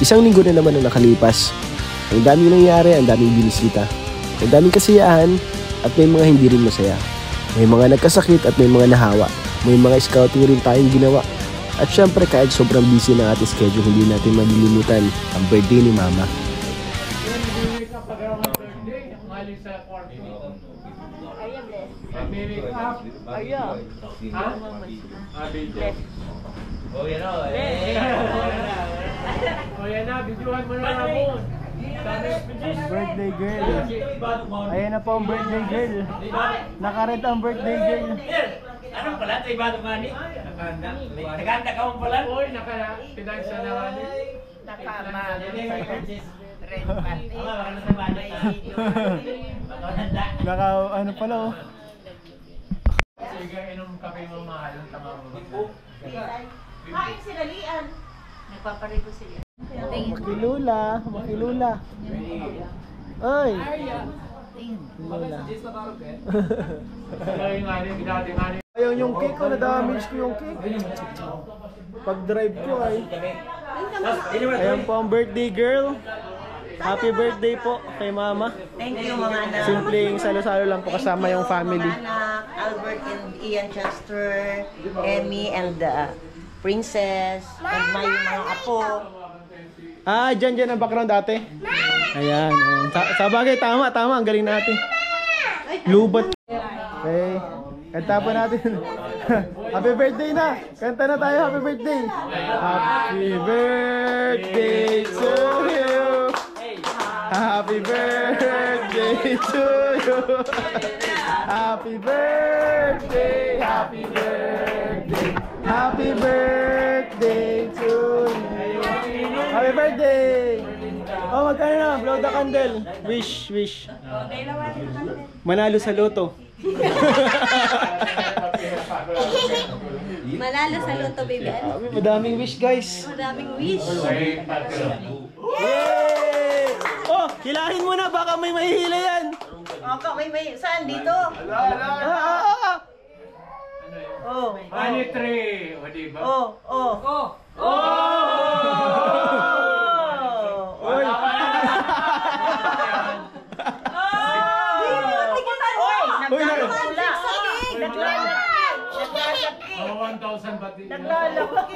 Isang linggo na naman ang nakalipas. Ang daming nangyari, ang daming binisita, ang daming kasiyahan, at may mga hindi rin masaya. May mga nagkasakit at may mga nahawa. May mga scouting rin tayong ginawa. At syempre kahit sobrang busy ng ating schedule, hindi natin malilimutan ang birthday ni Mama. Oh yan o. Oh yan na, videohan mo na Ramon. Birthday girl. Ayan na po ang birthday girl. Nakaret ang birthday girl. Anong pala? Sa iba naman eh? Naganda ka mo pala? Uy, pinagsa na nga eh. Nakama. Naka ano pala oh. Sige, inom kape mo mahal. Tama mo. Kain sila lian. Nagpaparigo sila. Makilula, makilula. Ay. Ayaw yung cake ko, na-damage ko yung cake. Pag-drive ko ay. Ayan po ang birthday girl. Happy birthday po kay Mama. Thank you mga anak. Simpleng salo-salo lang po kasama yung family. Anak, Albert and Ian Chester, Emmy and Princess, and my mga apo. Ah, dyan ang background dati. Ayan, ayan. Sa bagay, tama, ang galing natin. Lubat. Okay, kanta po natin. Happy birthday na! Kanta na tayo, happy birthday! Happy birthday to you! Happy birthday to you! Happy birthday! Happy birthday! Happy birthday to you! Happy birthday! Oh, magkano na? Blow the candle. Wish. Manalo sa loto. Manalo sa loto, baby. Madaming wish, guys. Madaming wish. Yay! Oh, hilahin mo na. Baka may mahihila yan. Okay, may saan dito? Oh. Ani 3. O diba? Oh. Oy! Naglalaki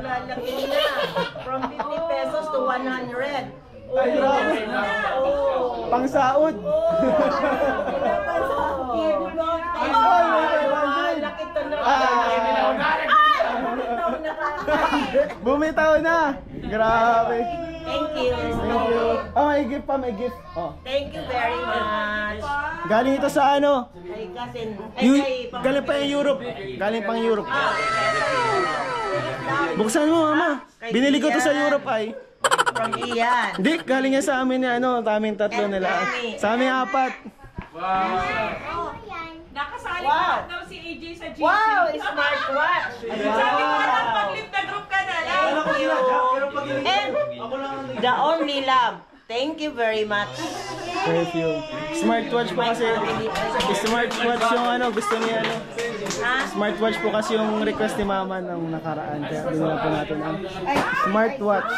na. From 50 pesos to 100. Ay, grabe. Pangsaod. Laki to na. Bumitaw na. Grabe. Thank you. Oh, may gift pa, may gift. Oh. Thank you very much. Galing ito sa ano? Ay, cousin. Galing pa yung Europe. Galing pang Europe. Buksan mo, Mama. Binili ko to sa Europe ay. From Ian. Hindi, galing yan sa amin ni ano, sa amin tatlo nila. Sa amin 4. Nakasali pa daw si AJ sa GC. Wow, smartwatch. Sabi ko na pag-live na group ka na lang. And the only love. Thank you very much. Perfume. Smartwatch po kasi. Smartwatch yung ano, gusto niya ano. Smartwatch po kasi yung request ni Mama nung nakaraan. Kaya binila po natin ang smartwatch.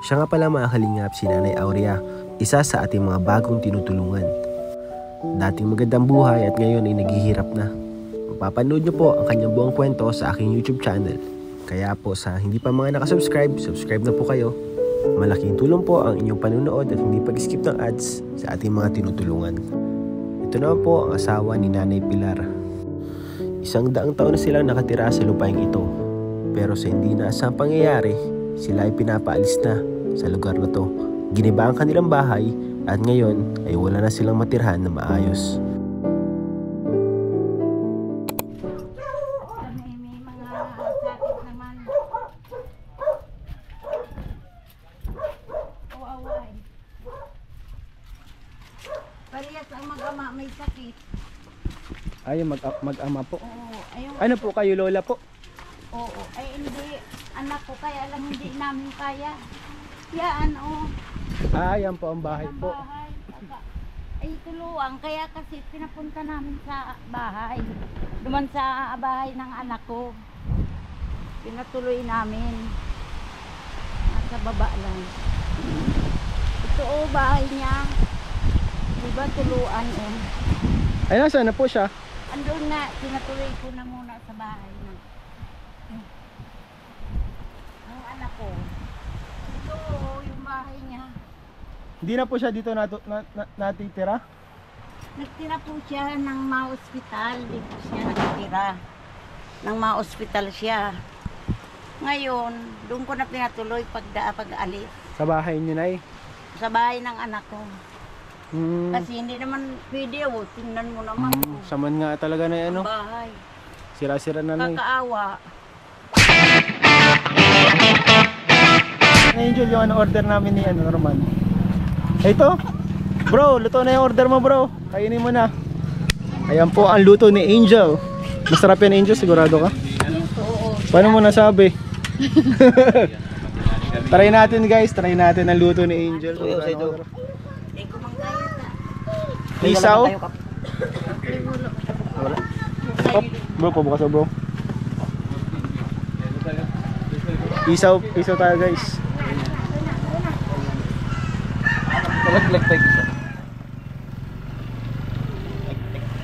Siya nga pala mga kalingap, si Nanay Aurea, isa sa ating mga bagong tinutulungan. Dating magandang buhay at ngayon ay naghihirap na. Mapapanood nyo po ang kanyang buong kwento sa aking YouTube channel. Kaya po sa hindi pa mga nakasubscribe, subscribe na po kayo. Malaking tulong po ang inyong panunood at hindi pag-skip ng ads sa ating mga tinutulungan. Ito naman po ang asawa ni Nanay Pilar. 100 taon na silang nakatira sa lupaing ito. Pero sa hindi inaasahang pangyayari, sila ay pinapaalis na sa lugar na to. Giniba ang kanilang bahay at ngayon ay wala na silang matirhan na maayos. Parehas ang mag-ama may sakit. Ay, mag-ama po. Oo, ayun. Ano po kayo, lola po? Oo, ay hindi anak ko kaya lang hindi namin kaya. Yan, oh. Ah, yan po ang bahay po. Bahay. ay tuluan. Kaya kasi pinapunta namin sa bahay. Duman sa bahay ng anak ko. Pinatuloy namin. Nasa baba lang. Ito bahay niya. Diba tuluan Ay, nasaan na po siya? Andun na, pinatuloy ko na muna sa bahay na. Ang anak ko. Ito yung bahay niya. Hindi na po siya dito natitira? Nagtira po siya ng ma-hospital. Dito siya nagtira. Ng ma-hospital siya. Ngayon, doon ko na pinatuloy pag-alis. Sa bahay niyo, Nay? Sa bahay ng anak ko. Kasi hindi naman pwede. Tingnan mo naman. Saman nga talaga na ano. Bahay. Sira-sira na, Nay. Kakaawa. Angel, yung order namin ni Norman. Ito, bro, luto na yung order mo, bro. Kainin mo na. Ayan po ang luto ni Angel. Masarap yan, Angel, sigurado ka? Paano mo nasabi? Try natin, guys. Try natin ang luto ni Angel. Isaw? Bro, pabukas mo, bro. Isaw tayo, guys.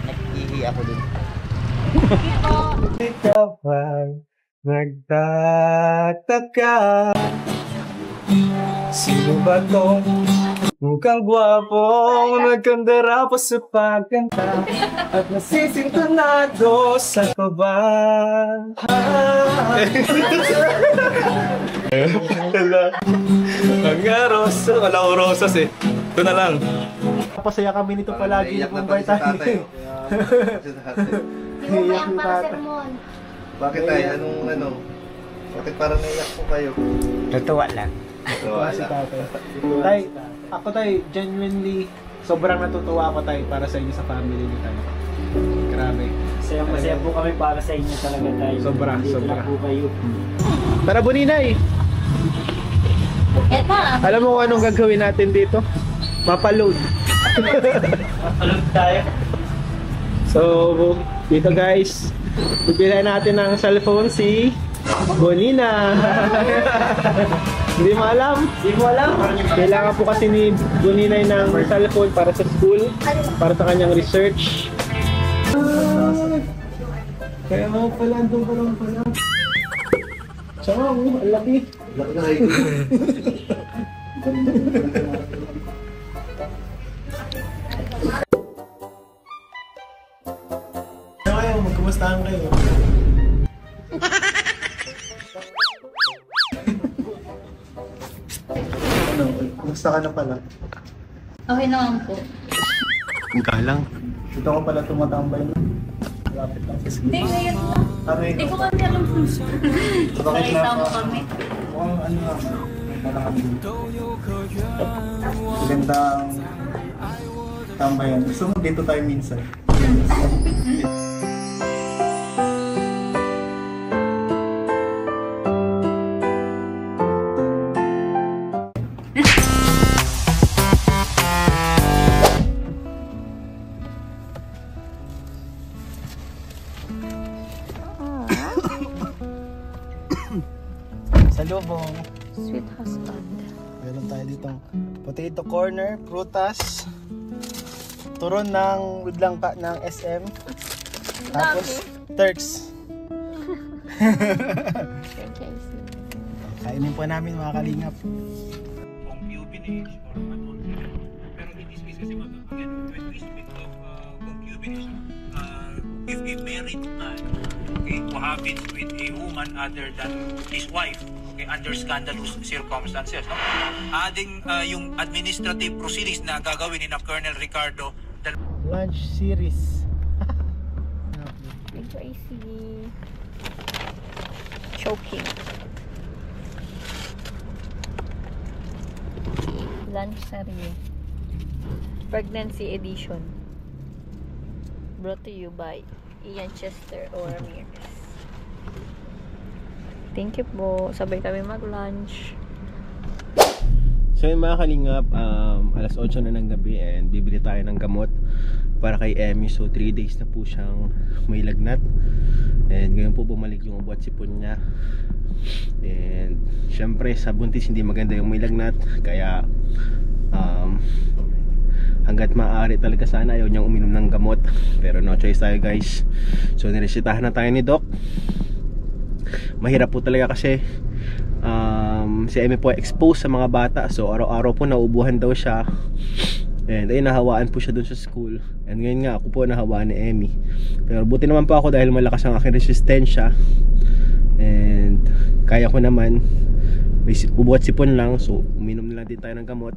Nag-ihi ako dun. Ikaw ay nagtataka, sino ba tong mukhang gwapong nagkandara pa sa pagkanta at nasisintonado sa kaba? Ang rosas, wala ko rosas eh. Ito na lang. Pasaya kami nito palagi na Bombay tayo. Iyak yung tatay. Bakit tayo? Anong bakit parang naiyak po kayo? Totoo lang. Totoo Si lang. tatay. Tay, ako tay, genuinely, sobrang natutuwa ako tay para sa inyo sa family niyo tay. Grabe. Masaya po kami para sa inyo talaga tayo. Sobra, Dito sobra. lang po kayo. Tara, Buninay! Eto, Alam mo kung anong gagawin natin dito? Mapaload. Mapalog tayo. So, dito guys, bibili natin ng cellphone si Bonina. Hindi mo alam? Kailangan po kasi ni Boninay ng cellphone para sa school, para sa kanyang research. Kaya mga pala, doon pa lang pala. Tsaka, ang laki. Laki na kayo. Kayo, magkumustahan kayo. Ano, kumusta ka na pala? okay naman po. Ang galang. Dito ko pala tumatambay na. Malapit lang sa school. Hindi, ngayon lang. Hindi ko kami alam kung saan. Bakit Nakita na mo kami. mukhang ano nga, parang magandang tambayan. Gusto mo dito tayo minsan? Salubong. Sweet husband. Meron tayo ditong potato corner, prutas, turon ng udlangka ng SM. Tapos Turks. Kainin po namin mga kalingap. Concubinage or adultery. Pero in this case kasi again, when we speak of concubinage, if a married man cohabits with a woman other than his wife, under scandalous circumstances, no? Adding yung administrative proceedings na gagawin ni Colonel Ricardo. Lunch series. Ito ay si choking. Lunch series. Pregnancy edition. Brought to you by Ian Chester or Ramirez. Thank you po. Sabay kami mag-lunch. So yun mga kalingap, alas 8 na ng gabi and bibili tayo ng gamot para kay Emmy. So 3 days na po siyang may lagnat. And ngayon po bumalik yung ubo at sipon niya. And syempre sa buntis hindi maganda yung may lagnat. Kaya hanggat maaari talaga sana ayaw niyang uminom ng gamot. Pero no choice tayo guys. So niresetahan na tayo ni Doc. Mahirap po talaga kasi si Emmy po exposed sa mga bata. So araw-araw po naubuhan daw siya. And ayun, nahawaan po siya dun sa school. And ngayon nga ako po nahawaan ni Emmy. Pero buti naman po ako dahil malakas ang aking resistensya. And kaya ko naman. May ubo at sipon lang. So uminom na lang din tayo ng gamot.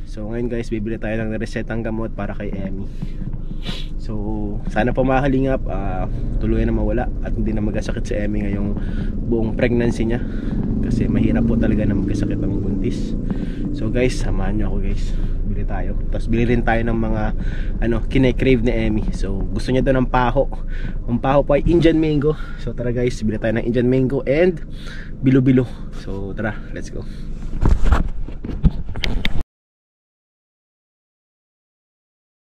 So ngayon guys, bibili tayo ng resetang gamot para kay Emmy. So sana po mga kalingap, tuluyan na mawala at hindi na magkasakit si Emmy ngayong buong pregnancy niya. Kasi mahirap po talaga na magkasakit ang buntis. So guys, samahan nyo ako guys. Bili tayo. Tapos bili rin tayo ng mga kine-crave ni Emmy. So gusto niya daw ng paho. Ang paho po ay Indian mango. So tara guys, bili tayo ng Indian mango and bilo-bilo. So tara, let's go.